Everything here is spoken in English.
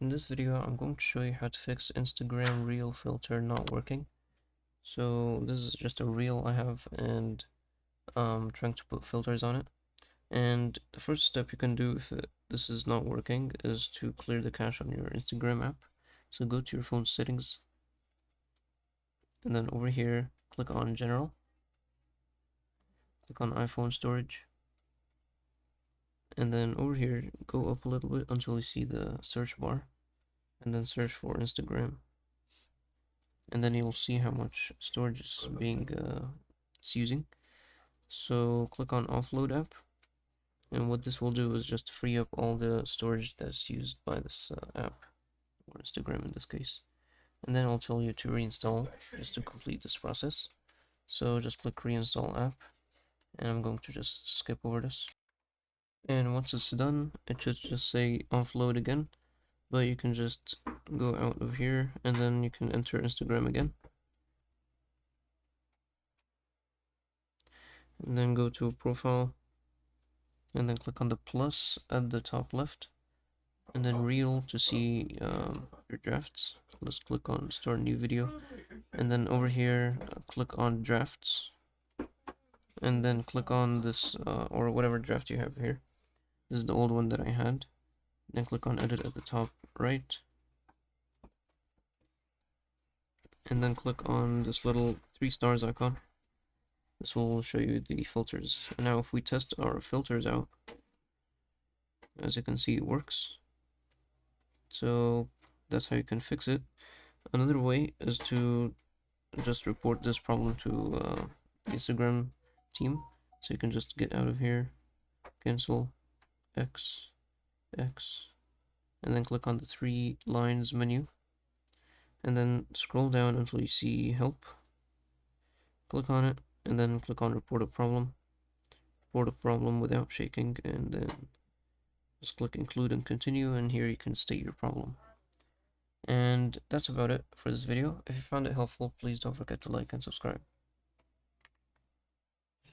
In this video, I'm going to show you how to fix Instagram reel filter not working. So this is just a reel I have, and I'm trying to put filters on it. And the first step you can do if this is not working is to clear the cache on your Instagram app. So go to your phone settings, and then over here, click on General, click on iPhone storage, and then over here, go up a little bit until you see the search bar, and then search for Instagram. And then you'll see how much storage is it's using. So click on offload app, and what this will do is just free up all the storage that's used by this app, or Instagram in this case. And then I'll tell you to reinstall just to complete this process. So just click reinstall app, and I'm going to just skip over this. And once it's done, it should just say offload again, but you can just go out of here and then you can enter Instagram again. And then go to profile, and then click on the plus at the top left, and then reel to see your drafts. Let's click on start new video, and then over here click on drafts, and then click on this or whatever draft you have here. This is the old one that I had. Then click on edit at the top right, and then click on this little 3 stars icon. This will show you the filters. And now if we test our filters out, as you can see, it works. So that's how you can fix it. Another way is to just report this problem to Instagram team. So you can just get out of here, cancel, X, and then click on the 3 lines menu, and then scroll down until you see help. Click on it, and then click on report a problem. Report a problem without shaking, and then just click include and continue, and here you can state your problem. And that's about it for this video. If you found it helpful, please don't forget to like and subscribe.